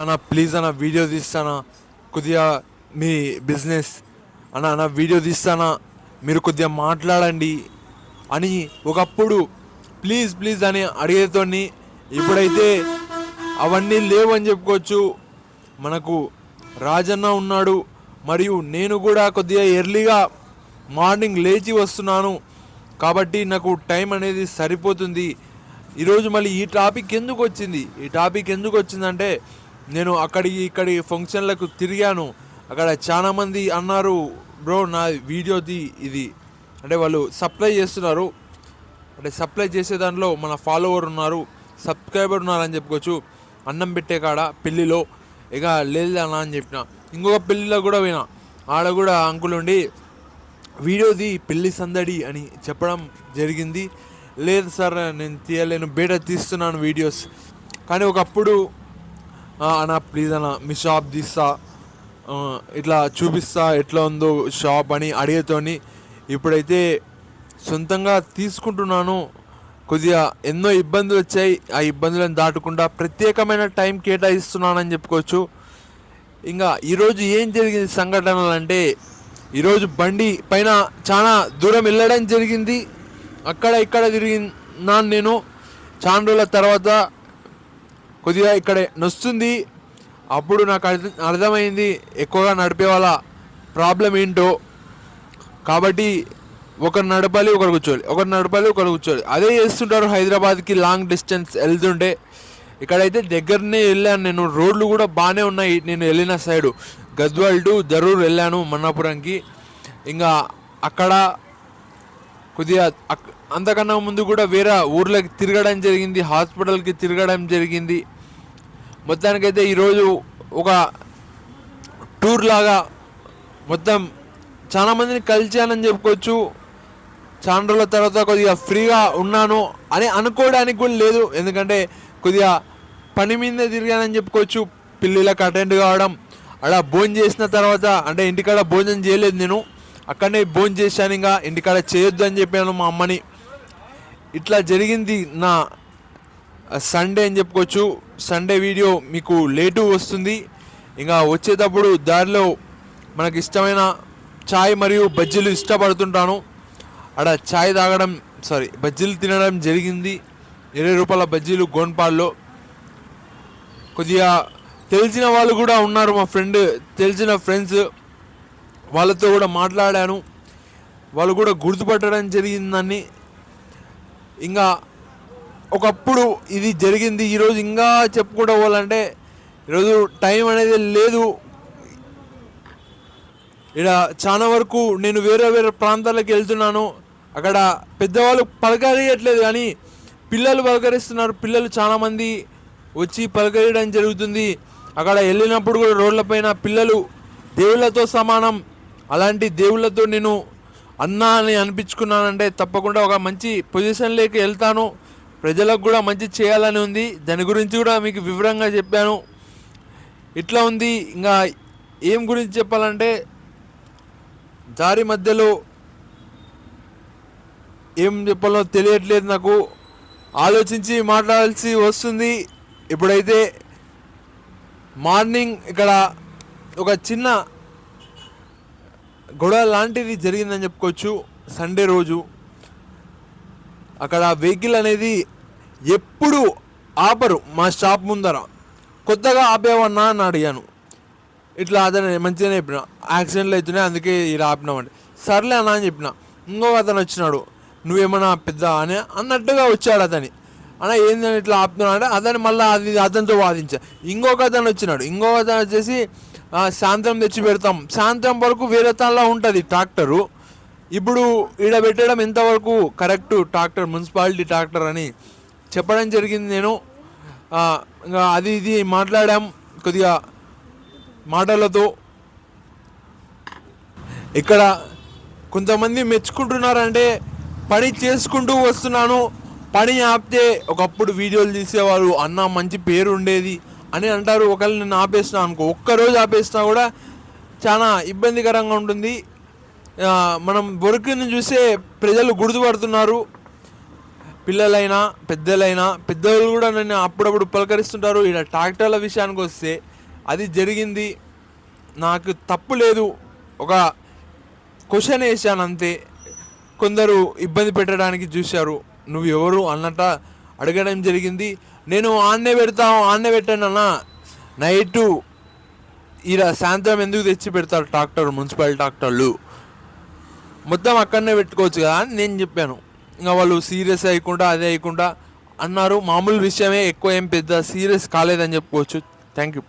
అన్న ప్లీజ్ అన్న వీడియో తీస్తానా కొద్దిగా మీ బిజినెస్ అన్న వీడియో తీస్తానా మీరు కొద్దిగా మాట్లాడండి అని ఒకప్పుడు ప్లీజ్ ప్లీజ్ అని అడిగేతోని. ఇప్పుడైతే అవన్నీ లేవని చెప్పుకోవచ్చు. మనకు రాజన్న ఉన్నాడు, మరియు నేను కూడా కొద్దిగా ఎర్లీగా మార్నింగ్ లేచి వస్తున్నాను కాబట్టి నాకు టైం అనేది సరిపోతుంది. ఈరోజు మళ్ళీ ఈ టాపిక్ ఎందుకు వచ్చిందంటే, నేను ఇక్కడి ఫంక్షన్లకు తిరిగాను. అక్కడ చాలామంది అన్నారు, బ్రో నా వీడియోది ఇది అంటే వాళ్ళు సప్లై చేస్తున్నారు, అంటే సప్లై చేసే దాంట్లో మన ఫాలోవర్ ఉన్నారు, సబ్స్క్రైబర్ ఉన్నారని చెప్పుకోవచ్చు. అన్నం పెట్టే కాడ పెళ్ళిలో ఇక లేదు అన్న అని చెప్పిన. ఇంకొక పెళ్ళిలో కూడా పోయినా, ఆడ కూడా అంకుల్ ఉండి వీడియోది పెళ్ళి సందడి అని చెప్పడం జరిగింది. లేదు సార్ నేను తీయలేను, బయట తీస్తున్నాను వీడియోస్. కానీ ఒకప్పుడు అన్న ప్లీజ్ అన్న మీ షాప్ తీస్తా, ఇట్లా చూపిస్తా ఎట్లా ఉందో షాప్ అని అడిగేతోని. ఇప్పుడైతే సొంతంగా తీసుకుంటున్నాను. కొద్దిగా ఎన్నో ఇబ్బందులు వచ్చాయి, ఆ ఇబ్బందులను దాటకుండా ప్రత్యేకమైన టైం కేటాయిస్తున్నానని చెప్పుకోవచ్చు. ఇంకా ఈరోజు ఏం జరిగింది సంఘటనలు అంటే, ఈరోజు బండి పైన చాలా దూరం వెళ్ళడం జరిగింది. అక్కడ ఇక్కడ తిరిగినాను నేను. చాలా రోజుల తర్వాత కొద్దిగా ఇక్కడే నొస్తుంది. అప్పుడు నాకు అర్థమైంది ఎక్కువగా నడిపే వాళ్ళ ప్రాబ్లం ఏంటో. కాబట్టి ఒకరు నడపాలి, ఒకరు కూర్చోవాలి. అదే చేస్తుంటారు హైదరాబాద్కి లాంగ్ డిస్టెన్స్ వెళ్తుంటే. ఇక్కడైతే దగ్గరనే వెళ్ళాను నేను, రోడ్లు కూడా బాగానే ఉన్నాయి. నేను వెళ్ళిన సైడు గద్వాల్ టు దరూర్ వెళ్ళాను, మన్నాపురంకి. ఇంకా అక్కడ కొద్దిగా అంతకన్నా ముందు కూడా వేరే ఊర్లకి తిరగడం జరిగింది, హాస్పిటల్కి తిరగడం జరిగింది. మొత్తానికైతే ఈరోజు ఒక టూర్ లాగా మొత్తం చాలామందిని కలిచానని చెప్పుకోవచ్చు. చాలా రోజుల తర్వాత కొద్దిగా ఫ్రీగా ఉన్నాను అని అనుకోవడానికి కూడా లేదు, ఎందుకంటే కొద్దిగా పని మీదే తిరిగానని చెప్పుకోవచ్చు. పెళ్ళిళ్ళకి అటెండ్ కావడం, అలా భోజనం చేసిన తర్వాత, అంటే ఇంటికాడ భోజనం చేయలేదు నేను, అక్కడనే భోజనం చేశాను. ఇంకా ఇంటికాడ చేయొద్దు అని చెప్పాను మా అమ్మని. ఇట్లా జరిగింది నా సండే అని చెప్పుకోవచ్చు. సండే వీడియో మీకు లేటు వస్తుంది. ఇంకా వచ్చేటప్పుడు దారిలో మనకి ఇష్టమైన చాయ్ మరియు బజ్జీలు ఇష్టపడుతుంటాను. అక్కడ చాయ్ బజ్జీలు తినడం జరిగింది. 20 రూపాయల బజ్జీలు గోన్పాల్లో. కొద్దిగా తెలిసిన వాళ్ళు కూడా ఉన్నారు, మా తెలిసిన ఫ్రెండ్స్, వాళ్ళతో కూడా మాట్లాడాను. వాళ్ళు కూడా గుర్తుపట్టడం జరిగిందని. ఇంకా ఒకప్పుడు ఇది జరిగింది. ఈరోజు ఇంకా చెప్పుకుంటూ పోవాలంటే ఈరోజు టైం అనేది లేదు. ఇక్కడ చాలా వరకు నేను వేరే ప్రాంతాలకు వెళ్తున్నాను. అక్కడ పెద్దవాళ్ళు పలకరియట్లేదు కానీ పిల్లలు పలకరిస్తున్నారు. పిల్లలు చాలామంది వచ్చి పలకరియడం జరుగుతుంది. అక్కడ వెళ్ళినప్పుడు కూడా రోడ్లపైన పిల్లలు దేవుళ్ళతో సమానం. అలాంటి దేవుళ్ళతో నేను అన్నా అని అనిపించుకున్నానంటే తప్పకుండా ఒక మంచి పొజిషన్లోకి వెళ్తాను. ప్రజలకు కూడా మంచి చేయాలని ఉంది. దాని గురించి కూడా మీకు వివరంగా చెప్పాను. ఇట్లా ఉంది. ఇంకా ఏం గురించి చెప్పాలంటే, దారి మధ్యలో ఏం చెప్పాలో తెలియట్లేదు నాకు, ఆలోచించి మాట్లాడాల్సి వస్తుంది. ఇప్పుడైతే మార్నింగ్ ఇక్కడ ఒక చిన్న గొడవ లాంటిది జరిగిందని చెప్పుకోవచ్చు. సండే రోజు అక్కడ వెహికల్ అనేది ఎప్పుడు ఆపరు మా షాప్ ముందర. కొత్తగా ఆపేవన్నా అని అడిగాను. ఇట్లా అతను మంచిగానే చెప్పిన, యాక్సిడెంట్లు అవుతున్నాయి అందుకే ఇలా ఆపినామండి. సర్లే అన్న అని చెప్పిన. ఇంకొక అతను వచ్చినాడు, నువ్వేమన్నా పెద్ద అని అన్నట్టుగా వచ్చాడు అతని. అన్న ఏందని ఇట్లా ఆపుతున్నా అంటే అతను మళ్ళీ అతనితో వాదించా. ఇంకొక అతను వచ్చేసి సాయంత్రం తెచ్చి పెడతాం, సాయంత్రం వరకు వేరే తనలా ఉంటుంది ట్రాక్టరు. ఇప్పుడు ఈడ పెట్టడం ఎంతవరకు కరెక్ట్, ట్రాక్టర్ మున్సిపాలిటీ ట్రాక్టర్ అని చెప్పడం జరిగింది. నేను ఇంకా అది ఇది మాట్లాడాం కొద్దిగా మాటలతో. ఇక్కడ కొంతమంది మెచ్చుకుంటున్నారంటే పని చేసుకుంటూ వస్తున్నాను. పని ఆపితే ఒకప్పుడు వీడియోలు తీసేవారు, అన్న మంచి పేరు ఉండేది అని అంటారు. ఒకవేళ నేను ఆపేసినా అనుకో, ఒక్కరోజు ఆపేసినా కూడా చాలా ఇబ్బందికరంగా ఉంటుంది. మనం వర్క్ని చూసే ప్రజలు గుర్తుపడుతున్నారు. పిల్లలైనా పెద్దలైనా, పెద్దవాళ్ళు కూడా నన్ను అప్పుడప్పుడు పలకరిస్తుంటారు. ఇలా ట్రాక్టర్ల విషయానికి వస్తే అది జరిగింది, నాకు తప్పు లేదు, ఒక క్వశ్చన్ వేసాను అంతే. కొందరు ఇబ్బంది పెట్టడానికి చూశారు, నువ్వు ఎవరు అన్నట్ట అడగడం జరిగింది. నేను ఆన్నే పెట్టాను అన్న, నైటు ఇలా సాయంత్రం ఎందుకు తెచ్చి పెడతారు ట్రాక్టర్, మున్సిపల్ ట్రాక్టర్లు మొత్తం అక్కడనే పెట్టుకోవచ్చు కదా అని నేను చెప్పాను. ఇంకా వాళ్ళు సీరియస్ అయ్యకుండా అదే అయ్యకుండా అన్నారు. మామూలు విషయమే, ఎక్కువ ఏం పెద్ద సీరియస్ కాలేదని చెప్పుకోవచ్చు. Thank you.